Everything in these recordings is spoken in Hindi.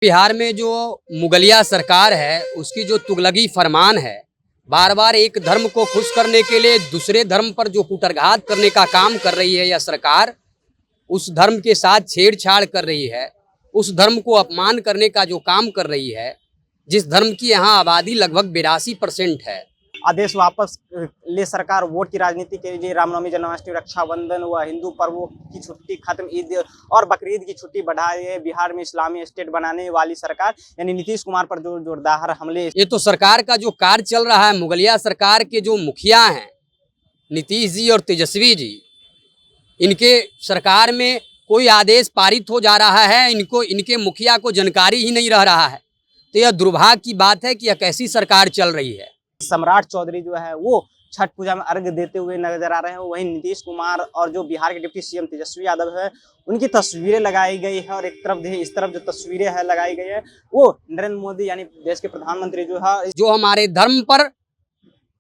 बिहार में जो मुगलिया सरकार है उसकी जो तुगलकी फरमान है, बार बार एक धर्म को खुश करने के लिए दूसरे धर्म पर जो कुटरघात करने का काम कर रही है यह सरकार, उस धर्म के साथ छेड़छाड़ कर रही है, उस धर्म को अपमान करने का जो काम कर रही है, जिस धर्म की यहाँ आबादी लगभग 82% है। आदेश वापस ले सरकार, वोट की राजनीति के लिए रामनवमी, जन्माष्टमी, रक्षाबंधन व हिंदू पर्वों की छुट्टी खत्म, ईद और बकरीद की छुट्टी बढ़ाए, बिहार में इस्लामी स्टेट बनाने वाली सरकार यानी नीतीश कुमार पर जो जोरदार हमले। ये तो सरकार का जो कार्य चल रहा है, मुगलिया सरकार के जो मुखिया हैं नीतीश जी और तेजस्वी जी, इनके सरकार में कोई आदेश पारित हो जा रहा है, इनके मुखिया को जानकारी ही नहीं रह रहा है। तो यह दुर्भाग्य की बात है कि यह कैसी सरकार चल रही है। सम्राट चौधरी जो है वो छठ पूजा में अर्घ देते हुए नजर आ रहे हैं। वहीं नीतीश कुमार और जो बिहार के डिप्टी सीएम तेजस्वी यादव है उनकी तस्वीरें लगाई गई है और एक तरफ इस तरफ जो तस्वीरें है लगाई गई है वो नरेंद्र मोदी यानी देश के प्रधानमंत्री जो हमारे धर्म पर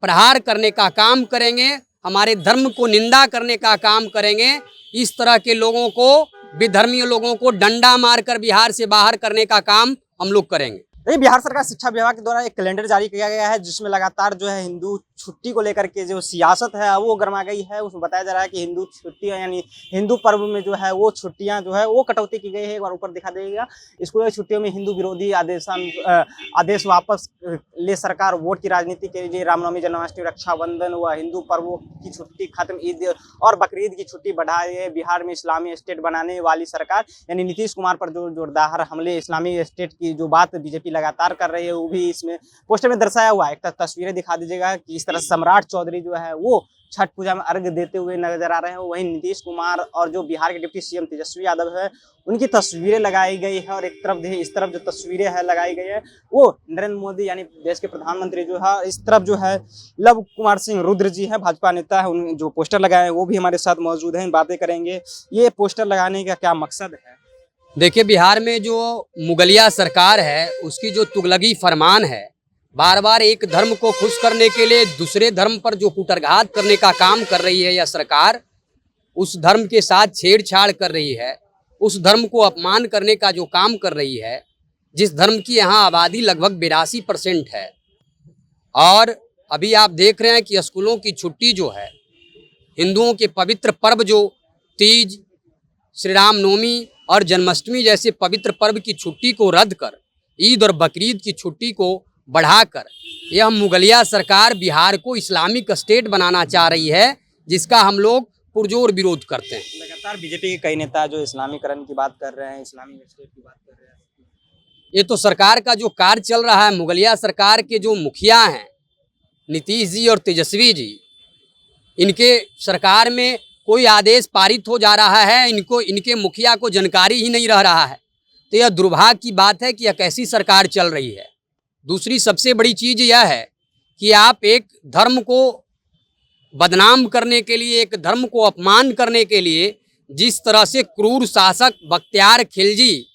प्रहार करने का काम करेंगे, हमारे धर्म को निंदा करने का काम करेंगे, इस तरह के लोगों को, विधर्मी लोगों को डंडा मारकर बिहार से बाहर करने का काम हम लोग करेंगे। बिहार सरकार शिक्षा विभाग के द्वारा एक कैलेंडर जारी किया गया है जिसमें लगातार जो है हिंदू छुट्टी को लेकर के जो सियासत है वो गर्मा गई है। उसमें बताया जा रहा है कि हिंदू छुट्टियां यानी हिंदू पर्व में जो है वो छुट्टियां जो है वो कटौती की गई है। एक बार ऊपर दिखा देगा, स्कूली छुट्टियों में हिंदू विरोधी आदेश वापस ले सरकार, वोट की राजनीति के लिए रामनवमी, जन्माष्टमी, रक्षाबंधन व हिंदू पर्वों की छुट्टी खत्म, ईद और बकरीद की छुट्टी बढ़ाए, बिहार में इस्लामी स्टेट बनाने वाली सरकार यानी नीतीश कुमार पर जो जोरदार हमले, इस्लामी स्टेट की जो बात बीजेपी लगातार कर रही है वो भी इसमें पोस्टर में दर्शाया हुआ है। एक तस्वीरें दिखा दीजिएगा कि इस तरह सम्राट चौधरी जो है वो छठ पूजा में अर्घ देते हुए नजर आ रहे हैं। वहीं नीतीश कुमार और जो बिहार के डिप्टी सीएम तेजस्वी यादव है उनकी तस्वीरें लगाई गई है और एक तरफ इस तरफ जो तस्वीरें है लगाई गई है वो नरेंद्र मोदी यानी देश के प्रधानमंत्री जो है। इस तरफ जो है लव कुमार सिंह रुद्र जी है, भाजपा नेता है, उन जो पोस्टर लगाए हैं वो भी हमारे साथ मौजूद हैं। बातें करेंगे ये पोस्टर लगाने का क्या मकसद है। देखिए, बिहार में जो मुगलिया सरकार है उसकी जो तुगलकी फरमान है, बार बार एक धर्म को खुश करने के लिए दूसरे धर्म पर जो कुटरघात करने का काम कर रही है यह सरकार, उस धर्म के साथ छेड़छाड़ कर रही है, उस धर्म को अपमान करने का जो काम कर रही है, जिस धर्म की यहाँ आबादी लगभग 82% है। और अभी आप देख रहे हैं कि स्कूलों की छुट्टी जो है, हिंदुओं के पवित्र पर्व जो तीज, श्री रामनवमी और जन्माष्टमी जैसे पवित्र पर्व की छुट्टी को रद्द कर ईद और बकरीद की छुट्टी को बढ़ाकर यह मुगलिया सरकार बिहार को इस्लामिक स्टेट बनाना चाह रही है, जिसका हम लोग पुरजोर विरोध करते हैं। लगातार बीजेपी के कई नेता जो इस्लामीकरण की बात कर रहे हैं, इस्लामिक स्टेट की बात कर रहे हैं। ये तो सरकार का जो कार्य चल रहा है, मुगलिया सरकार के जो मुखिया हैं नीतीश जी और तेजस्वी जी, इनके सरकार में कोई आदेश पारित हो जा रहा है, इनके मुखिया को जानकारी ही नहीं रह रहा है। तो यह दुर्भाग्य की बात है कि यह कैसी सरकार चल रही है। दूसरी सबसे बड़ी चीज़ यह है कि आप एक धर्म को बदनाम करने के लिए, एक धर्म को अपमान करने के लिए जिस तरह से क्रूर शासक बख्तियार खिलजी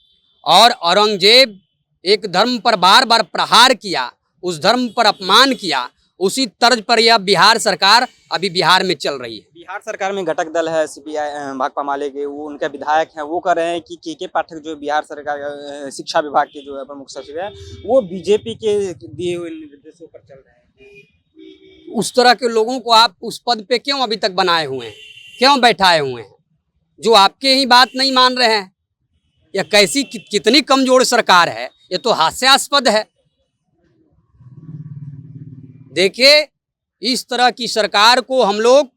और औरंगजेब एक धर्म पर बार बार प्रहार किया, उस धर्म पर अपमान किया, उसी तर्ज पर यह बिहार सरकार अभी बिहार में चल रही है। बिहार सरकार में घटक दल है सीपीआई, भाकपा माले के, वो उनके विधायक हैं, वो कह रहे हैं कि के पाठक जो बिहार सरकार शिक्षा विभाग के जो है प्रमुख सचिव है वो बीजेपी के दिए हुए निर्देशों पर चल रहे हैं। उस तरह के लोगों को आप उस पद पे क्यों अभी तक बनाए हुए हैं, क्यों बैठाए हुए हैं, जो आपके ही बात नहीं मान रहे हैं? यह कैसी कितनी कमजोर सरकार है, ये तो हास्यास्पद है। देखिए, इस तरह की सरकार को हम लोग,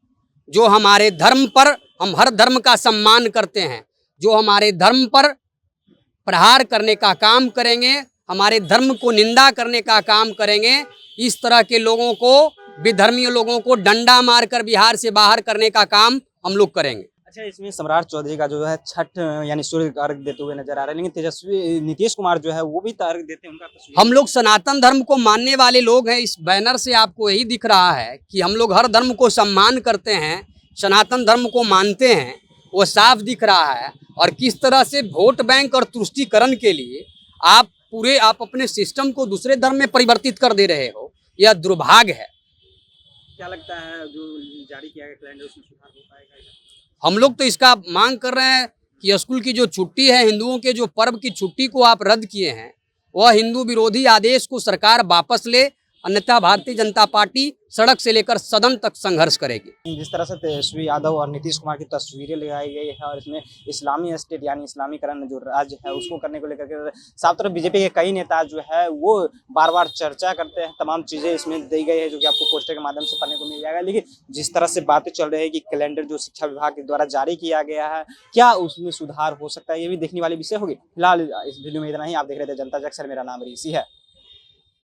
जो हमारे धर्म पर, हम हर धर्म का सम्मान करते हैं, जो हमारे धर्म पर प्रहार करने का काम करेंगे, हमारे धर्म को निंदा करने का काम करेंगे, इस तरह के लोगों को, विधर्मी लोगों को डंडा मारकर बिहार से बाहर करने का काम हम लोग करेंगे। अच्छा, इसमें सम्राट चौधरी का जो है छठ यानी सूर्य का अर्घ देते हुए नजर आ रहा है, लेकिन तेजस्वी नीतीश कुमार जो है वो भी अर्घ देते हैं, उनका हम लोग सनातन धर्म को मानने वाले लोग हैं। इस बैनर से आपको यही दिख रहा है कि हम लोग हर धर्म को सम्मान करते हैं, सनातन धर्म को मानते हैं, वो साफ दिख रहा है। और किस तरह से वोट बैंक और तुष्टीकरण के लिए आप अपने सिस्टम को दूसरे धर्म में परिवर्तित कर दे रहे हो, यह दुर्भाग्य है। क्या लगता है जो जारी किया गया कैलेंडर उसमें सुधार हो पाएगा? हम लोग तो इसका मांग कर रहे हैं कि स्कूल की जो छुट्टी है, हिंदुओं के जो पर्व की छुट्टी को आप रद्द किए हैं, वह हिंदू विरोधी आदेश को सरकार वापस ले, अन्यथा भारतीय जनता पार्टी सड़क से लेकर सदन तक संघर्ष करेगी। जिस तरह से तेजस्वी यादव और नीतीश कुमार की तस्वीरें लगाई गई है और इसमें इस्लामी स्टेट यानी इस्लामीकरण जो राज्य है उसको करने को लेकर के साफ तरफ बीजेपी के कई नेता जो है वो बार बार चर्चा करते हैं। तमाम चीजें इसमें दी गई है जो कि आपको पोस्टर के माध्यम से पढ़ने को मिल जाएगा। लेकिन जिस तरह से बातें चल रही है कि कैलेंडर जो शिक्षा विभाग के द्वारा जारी किया गया है, क्या उसमें सुधार हो सकता है, ये भी देखने वाली विषय होगी। फिलहाल इस वीडियो में इतना ही। आप देख रहे थे जनता जंक्शन, मेरा नाम ऋषि है।